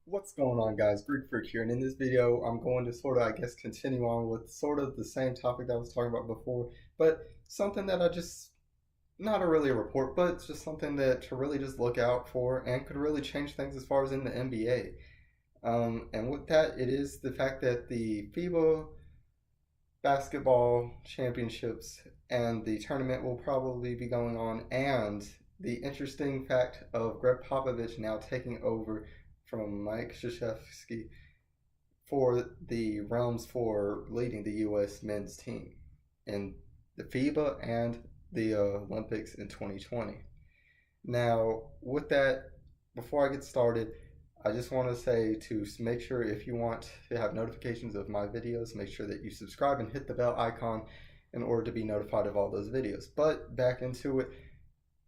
What's going on, guys? Gregg here, and in this video I'm going to continue on with sort of the same topic that I was talking about before, but something that not really a report, but it's just something that to really just look out for and could really change things as far as in the NBA. And with that, it is the fact that the FIBA basketball championships and the tournament will probably be going on, and the interesting fact of Gregg Popovich now taking over from Mike Krzyzewski for the realms for leading the U.S. men's team in the FIBA and the Olympics in 2020. Now, with that, before I get started, I just want to say to make sure if you want to have notifications of my videos, make sure that you subscribe and hit the bell icon in order to be notified of all those videos. But back into it,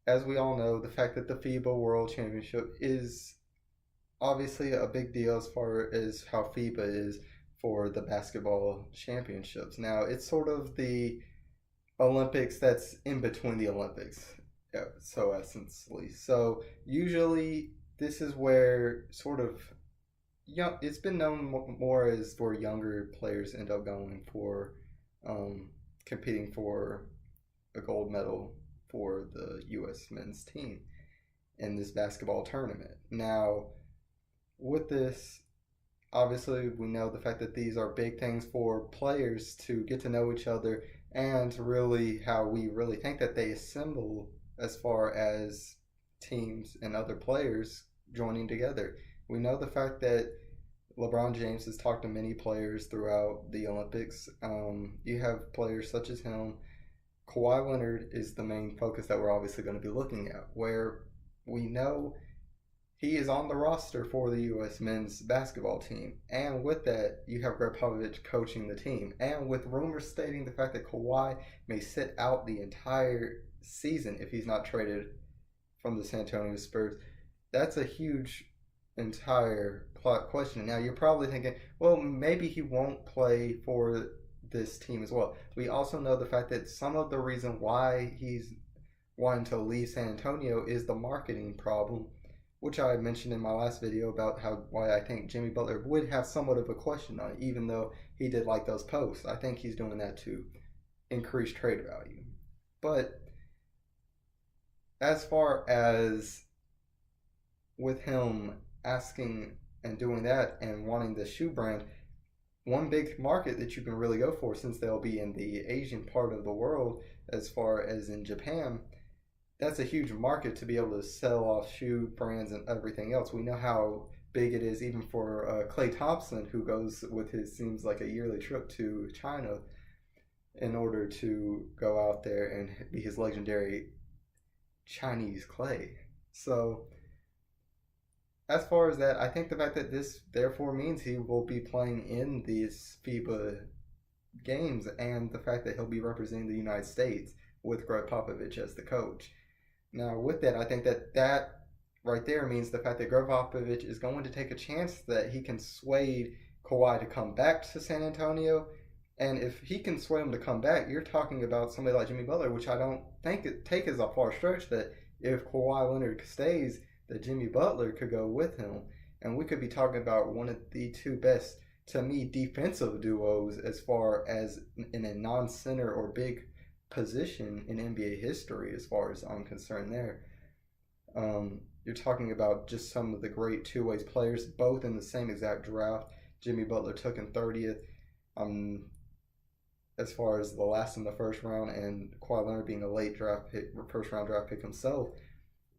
as we all know, the fact that the FIBA World Championship is obviously a big deal as far as how FIBA is for the basketball championships. Now, it's sort of the Olympics that's in between the Olympics, so essentially. So usually this is where sort of it's been known more as where younger players end up going for competing for a gold medal for the U.S. men's team in this basketball tournament. Now, with this, obviously we know the fact that these are big things for players to get to know each other, and really how we really think that they assemble as far as teams and other players joining together. We know the fact that LeBron James has talked to many players throughout the Olympics. You have players such as him. Kawhi Leonard is the main focus that we're obviously going to be looking at, where we know he is on the roster for the U.S. men's basketball team. And with that, you have Gregg Popovich coaching the team. And with rumors stating the fact that Kawhi may sit out the entire season if he's not traded from the San Antonio Spurs, that's a huge entire question. Now, you're probably thinking, well, maybe he won't play for this team as well. We also know the fact that some of the reason why he's wanting to leave San Antonio is the marketing problem, which I mentioned in my last video about why I think Jimmy Butler would have somewhat of a question on it, even though he did like those posts. I think he's doing that to increase trade value. But as far as with him asking and doing that and wanting the shoe brand, one big market that you can really go for, since they'll be in the Asian part of the world as far as in Japan, that's a huge market to be able to sell off shoe brands and everything else. We know how big it is even for Klay Thompson, who goes with seems like a yearly trip to China in order to go out there and be his legendary Chinese Klay. So as far as that, I think the fact that this therefore means he will be playing in these FIBA games, and the fact that he'll be representing the United States with Gregg Popovich as the coach. Now, with that, I think that right there means the fact that Gregg Popovich is going to take a chance that he can sway Kawhi to come back to San Antonio. And if he can sway him to come back, you're talking about somebody like Jimmy Butler, which I don't take as a far stretch, that if Kawhi Leonard stays, that Jimmy Butler could go with him. And we could be talking about one of the two best, to me, defensive duos as far as in a non-center or big position in NBA history, as far as I'm concerned there. You're talking about just some of the great two-way players, both in the same exact draft. Jimmy Butler took in 30th. As far as the last in the first round, and Kawhi Leonard being a late draft pick, first round draft pick himself.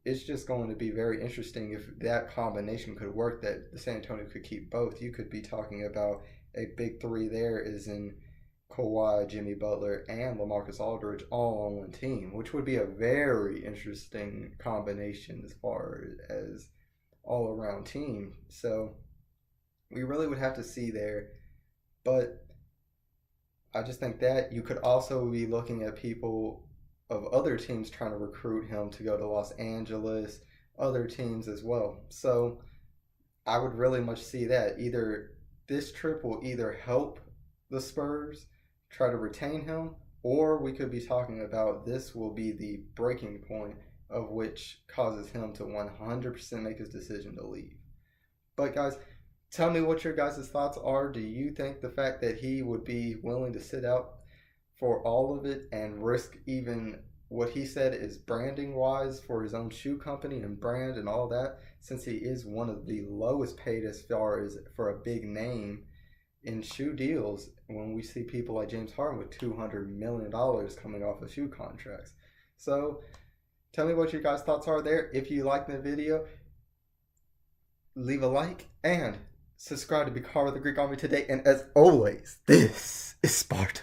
It's just going to be very interesting if that combination could work, that the San Antonio could keep both. You could be talking about a big three there is in Kawhi, Jimmy Butler, and LaMarcus Aldridge all on one team, which would be a very interesting combination as far as all-around team. So we really would have to see there. But I just think that you could also be looking at people of other teams trying to recruit him to go to Los Angeles, other teams as well. So I would really much see that. Either this trip will either help the Spurs try to retain him, or we could be talking about this will be the breaking point of which causes him to 100% make his decision to leave. But guys, tell me what your guys' thoughts are. Do you think the fact that he would be willing to sit out for all of it and risk even what he said is branding wise for his own shoe company and brand and all that, since he is one of the lowest paid as far as for a big name in shoe deals, when we see people like James Harden with $200 million coming off of shoe contracts? So tell me what your guys' thoughts are there. If you like the video, leave a like and subscribe to be part of the Greek Army today. And as always, this is Sparta.